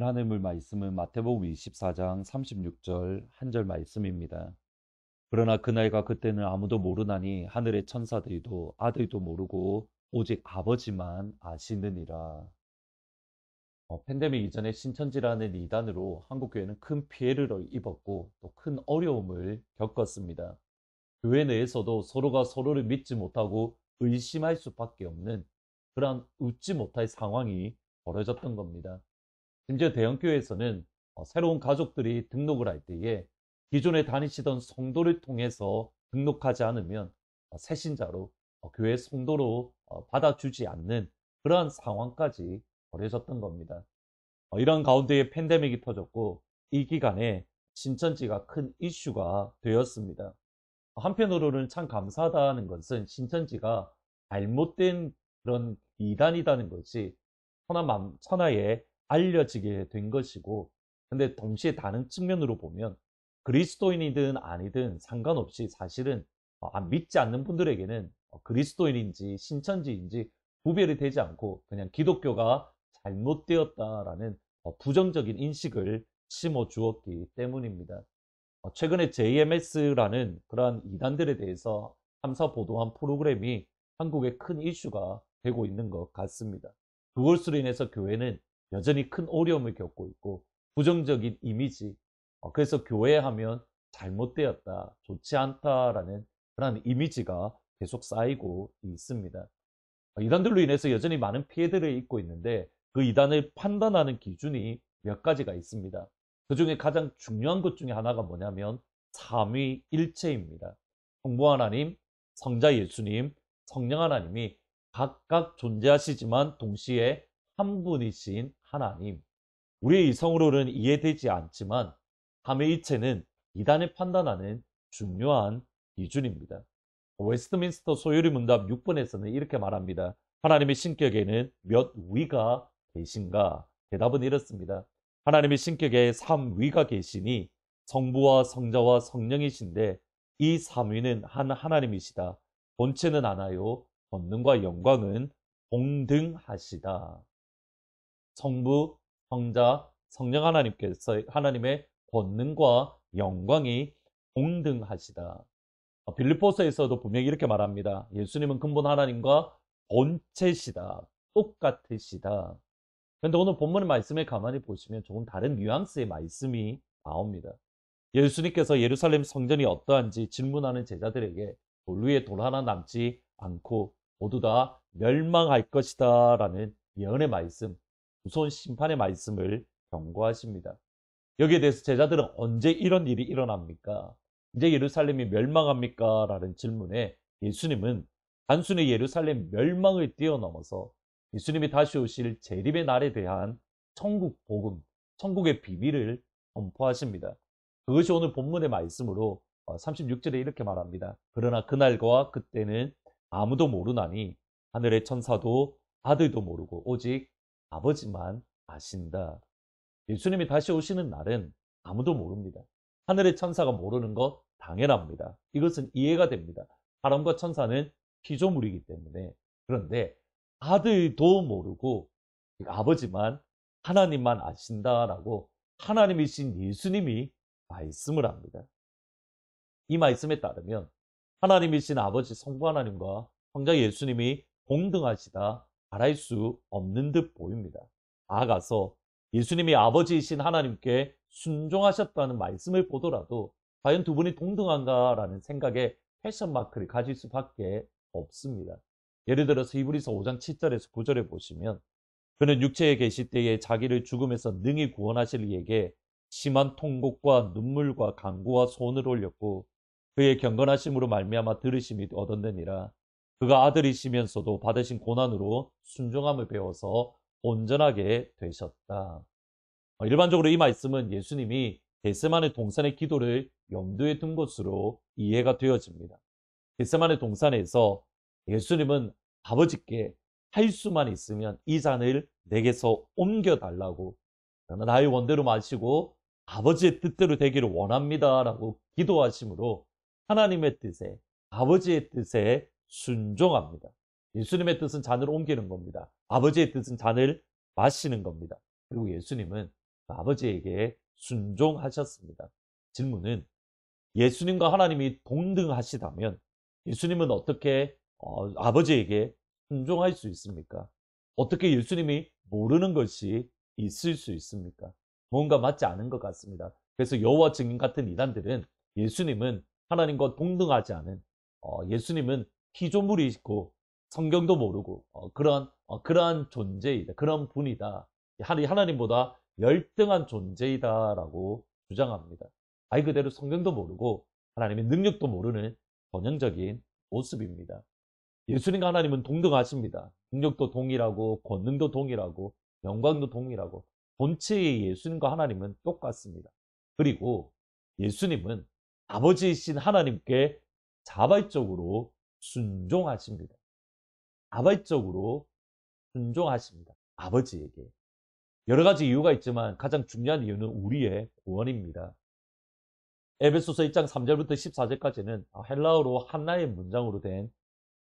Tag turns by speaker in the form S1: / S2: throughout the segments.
S1: 하나님의 말씀은 마태복음 24장 36절 한 절 말씀입니다. 그러나 그날과 그때는 아무도 모르나니 하늘의 천사들도 아들도 모르고 오직 아버지만 아시느니라. 팬데믹 이전에 신천지라는 이단으로 한국교회는 큰 피해를 입었고 또 큰 어려움을 겪었습니다. 교회 내에서도 서로가 서로를 믿지 못하고 의심할 수밖에 없는 그런 웃지 못할 상황이 벌어졌던 겁니다. 심지어 대형교회에서는 새로운 가족들이 등록을 할 때에 기존에 다니시던 성도를 통해서 등록하지 않으면 새신자로 교회 성도로 받아주지 않는 그러한 상황까지 벌어졌던 겁니다. 이런 가운데에 팬데믹이 터졌고 이 기간에 신천지가 큰 이슈가 되었습니다. 한편으로는 참 감사하다는 것은 신천지가 잘못된 그런 이단이라는 것이 천하에 알려지게 된 것이고, 근데 동시에 다른 측면으로 보면 그리스도인이든 아니든 상관없이 사실은 믿지 않는 분들에게는 그리스도인인지 신천지인지 구별이 되지 않고 그냥 기독교가 잘못되었다라는 부정적인 인식을 심어 주었기 때문입니다. 최근에 JMS라는 그러한 이단들에 대해서 탐사 보도한 프로그램이 한국에 큰 이슈가 되고 있는 것 같습니다. 그것으로 인해서 교회는 여전히 큰 어려움을 겪고 있고 부정적인 이미지, 그래서 교회 하면 잘못되었다, 좋지 않다라는 그런 이미지가 계속 쌓이고 있습니다. 이단들로 인해서 여전히 많은 피해들을 입고 있는데 그 이단을 판단하는 기준이 몇 가지가 있습니다. 그 중에 가장 중요한 것 중에 하나가 뭐냐면 삼위일체입니다. 성부 하나님, 성자 예수님, 성령 하나님이 각각 존재하시지만 동시에 한 분이신 하나님. 우리의 이성으로는 이해되지 않지만 삼위일체는 이단을 판단하는 중요한 기준입니다. 웨스트민스터 소요리 문답 6번에서는 이렇게 말합니다. 하나님의 신격에는 몇 위가 계신가? 대답은 이렇습니다. 하나님의 신격에 3위가 계시니 성부와 성자와 성령이신데 이 3위는 한 하나님이시다. 본체는 하나요. 권능과 영광은 동등하시다. 성부, 성자, 성령 하나님께서 하나님의 권능과 영광이 동등하시다. 빌립보서에서도 분명히 이렇게 말합니다. 예수님은 근본 하나님과 본체시다. 똑같으시다. 그런데 오늘 본문의 말씀을 가만히 보시면 조금 다른 뉘앙스의 말씀이 나옵니다. 예수님께서 예루살렘 성전이 어떠한지 질문하는 제자들에게 돌 위에 돌 하나 남지 않고 모두 다 멸망할 것이다 라는 예언의 말씀, 무서운 심판의 말씀을 경고하십니다. 여기에 대해서 제자들은 언제 이런 일이 일어납니까? 이제 예루살렘이 멸망합니까? 라는 질문에 예수님은 단순히 예루살렘 멸망을 뛰어넘어서 예수님이 다시 오실 재림의 날에 대한 천국 복음, 천국의 비밀을 선포하십니다. 그것이 오늘 본문의 말씀으로 36절에 이렇게 말합니다. 그러나 그날과 그때는 아무도 모르나니 하늘의 천사도 아들도 모르고 오직 아버지만 아신다. 예수님이 다시 오시는 날은 아무도 모릅니다. 하늘의 천사가 모르는 것 당연합니다. 이것은 이해가 됩니다. 사람과 천사는 피조물이기 때문에. 그런데 아들도 모르고 아버지만 하나님만 아신다라고 하나님이신 예수님이 말씀을 합니다. 이 말씀에 따르면 하나님이신 아버지 성부 하나님과 성자 예수님이 동등하시다 말할 수 없는 듯 보입니다. 나아가서 예수님이 아버지이신 하나님께 순종하셨다는 말씀을 보더라도 과연 두 분이 동등한가라는 생각에 퀘스천 마크를 가질 수밖에 없습니다. 예를 들어서 히브리서 5장 7절에서 9절에 보시면 그는 육체에 계실 때에 자기를 죽음에서 능히 구원하실 이에게 심한 통곡과 눈물과 간구와 소원을 올렸고 그의 경건하심으로 말미암아 들으심이 얻었느니라. 그가 아들이시면서도 받으신 고난으로 순종함을 배워서 온전하게 되셨다. 일반적으로 이 말씀은 예수님이 겟세마네 동산의 기도를 염두에 둔 것으로 이해가 되어집니다. 겟세마네 동산에서 예수님은 아버지께 할 수만 있으면 이 잔을 내게서 옮겨달라고 나의 원대로 마시고 아버지의 뜻대로 되기를 원합니다 라고 기도하심으로 하나님의 뜻에, 아버지의 뜻에 순종합니다. 예수님의 뜻은 잔을 옮기는 겁니다. 아버지의 뜻은 잔을 마시는 겁니다. 그리고 예수님은 아버지에게 순종하셨습니다. 질문은 예수님과 하나님이 동등하시다면 예수님은 어떻게 아버지에게 순종할 수 있습니까? 어떻게 예수님이 모르는 것이 있을 수 있습니까? 뭔가 맞지 않은 것 같습니다. 그래서 여호와 증인 같은 이단들은 예수님은 하나님과 동등하지 않은 예수님은 피조물이고 성경도 모르고 그러한 존재이다. 그런 분이다. 하나님보다 열등한 존재이다라고 주장합니다. 말 그대로 성경도 모르고 하나님의 능력도 모르는 전형적인 모습입니다. 예수님과 하나님은 동등하십니다. 능력도 동일하고 권능도 동일하고 영광도 동일하고 본체의 예수님과 하나님은 똑같습니다. 그리고 예수님은 아버지이신 하나님께 자발적으로 순종하십니다. 자발적으로 순종하십니다. 아버지에게. 여러 가지 이유가 있지만 가장 중요한 이유는 우리의 구원입니다. 에베소서 1장 3절부터 14절까지는 헬라어로 하나의 문장으로 된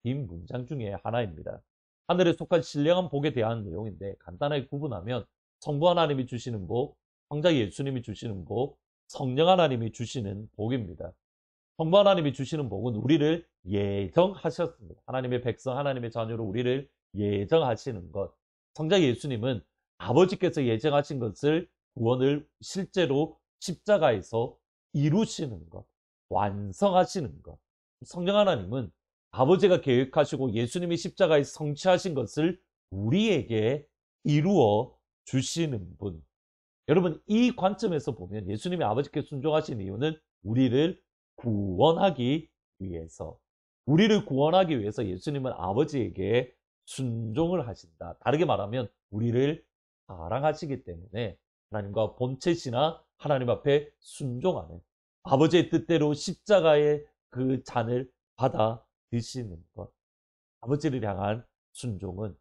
S1: 긴 문장 중에 하나입니다. 하늘에 속한 신령한 복에 대한 내용인데 간단하게 구분하면 성부 하나님이 주시는 복, 성자 예수님이 주시는 복, 성령 하나님이 주시는 복입니다. 성부 하나님이 주시는 복은 우리를 예정하셨습니다. 하나님의 백성, 하나님의 자녀로 우리를 예정하시는 것. 성자 예수님은 아버지께서 예정하신 것을 구원을 실제로 십자가에서 이루시는 것, 완성하시는 것. 성령 하나님은 아버지가 계획하시고 예수님이 십자가에 성취하신 것을 우리에게 이루어 주시는 분. 여러분, 이 관점에서 보면 예수님이 아버지께 순종하신 이유는 우리를 구원하기 위해서, 우리를 구원하기 위해서 예수님은 아버지에게 순종을 하신다. 다르게 말하면 우리를 사랑하시기 때문에 하나님과 본체시나 하나님 앞에 순종하는 아버지의 뜻대로 십자가의 그 잔을 받아 드시는 것. 아버지를 향한 순종은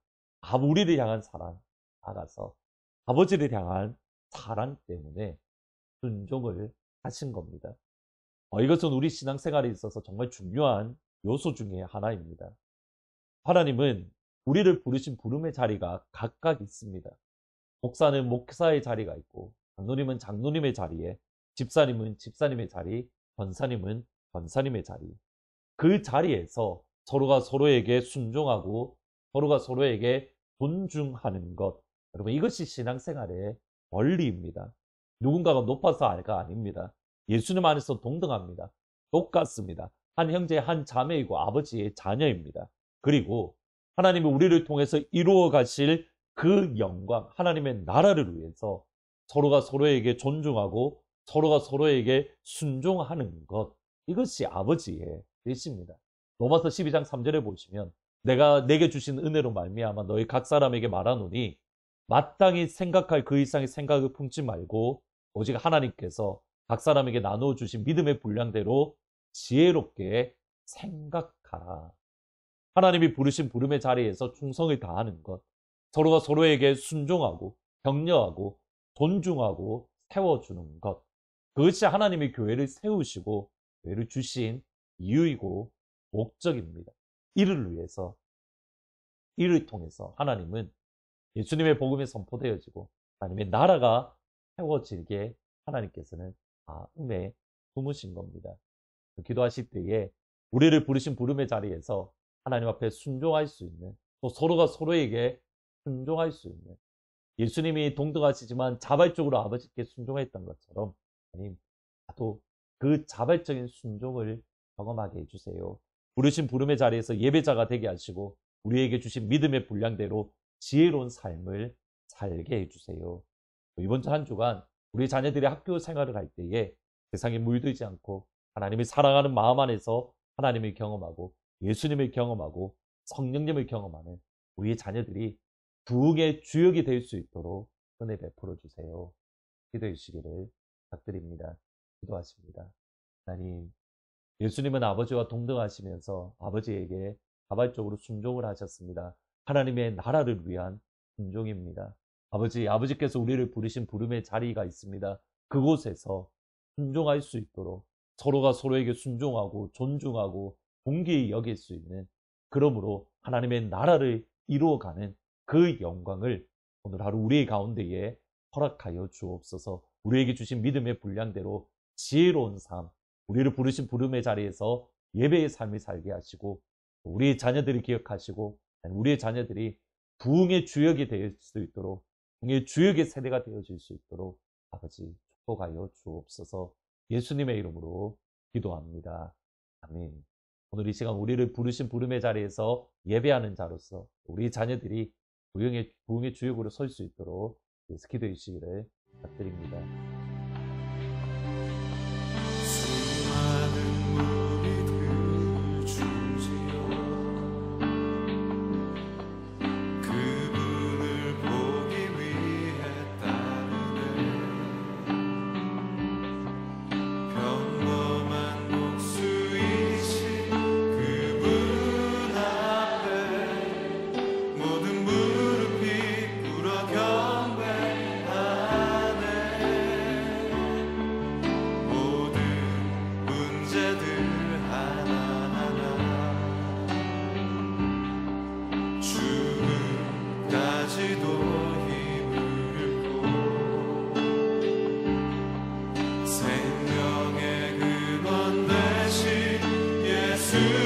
S1: 우리를 향한 사랑, 나아가서 아버지를 향한 사랑 때문에 순종을 하신 겁니다. 이것은 우리 신앙생활에 있어서 정말 중요한 요소 중에 하나입니다. 하나님은 우리를 부르신 부름의 자리가 각각 있습니다. 목사는 목사의 자리가 있고, 장로님은 장로님의 자리에, 집사님은 집사님의 자리, 권사님은 권사님의 자리. 그 자리에서 서로가 서로에게 순종하고 서로가 서로에게 존중하는 것. 여러분, 이것이 신앙생활의 원리입니다. 누군가가 높아서가 아닙니다. 예수님 안에서 동등합니다. 똑같습니다. 한 형제, 한 자매이고 아버지의 자녀입니다. 그리고 하나님이 우리를 통해서 이루어 가실 그 영광, 하나님의 나라를 위해서 서로가 서로에게 존중하고 서로가 서로에게 순종하는 것. 이것이 아버지의 뜻입니다. 로마서 12장 3절에 보시면 내가 내게 주신 은혜로 말미암아 너희 각 사람에게 말하노니 마땅히 생각할 그 이상의 생각을 품지 말고 오직 하나님께서 각 사람에게 나누어 주신 믿음의 분량대로 지혜롭게 생각하라. 하나님이 부르신 부름의 자리에서 충성을 다하는 것, 서로가 서로에게 순종하고 격려하고 존중하고 세워주는 것, 그것이 하나님이 교회를 세우시고 교회를 주신 이유이고 목적입니다. 이를 위해서, 이를 통해서 하나님은 예수님의 복음이 선포되어지고 하나님의 나라가 세워지게 하나님께서는 마음에 품으신 겁니다. 기도하실 때에 우리를 부르신 부름의 자리에서 하나님 앞에 순종할 수 있는, 또 서로가 서로에게 순종할 수 있는, 예수님이 동등하시지만 자발적으로 아버지께 순종했던 것처럼 하나님 나도 그 자발적인 순종을 경험하게 해주세요. 부르신 부름의 자리에서 예배자가 되게 하시고 우리에게 주신 믿음의 분량대로 지혜로운 삶을 살게 해주세요. 이번 주 한 주간 우리 자녀들이 학교 생활을 할 때에 세상에 물들지 않고 하나님이 사랑하는 마음 안에서 하나님을 경험하고 예수님을 경험하고 성령님을 경험하는 우리 자녀들이 부흥의 주역이 될 수 있도록 은혜 베풀어 주세요. 기도해 주시기를 부탁드립니다. 기도하십니다. 하나님, 예수님은 아버지와 동등하시면서 아버지에게 자발적으로 순종을 하셨습니다. 하나님의 나라를 위한 순종입니다. 아버지께서 우리를 부르신 부름의 자리가 있습니다. 그곳에서 순종할 수 있도록 서로가 서로에게 순종하고 존중하고 공기히 여길 수 있는, 그러므로 하나님의 나라를 이루어가는 그 영광을 오늘 하루 우리 가운데에 허락하여 주옵소서. 우리에게 주신 믿음의 분량대로 지혜로운 삶, 우리를 부르신 부름의 자리에서 예배의 삶을 살게 하시고, 우리의 자녀들을 기억하시고, 우리의 자녀들이 부흥의 주역이 될 수 있도록, 부흥의 주역의 세대가 되어질 수 있도록 아버지 축복하여 주옵소서. 예수님의 이름으로 기도합니다. 아멘. 오늘 이 시간 우리를 부르신 부름의 자리에서 예배하는 자로서 우리 자녀들이 부흥의 주역으로 설 수 있도록 기도해 주시기를 부탁드립니다.
S2: 생명의 근원 되신 예수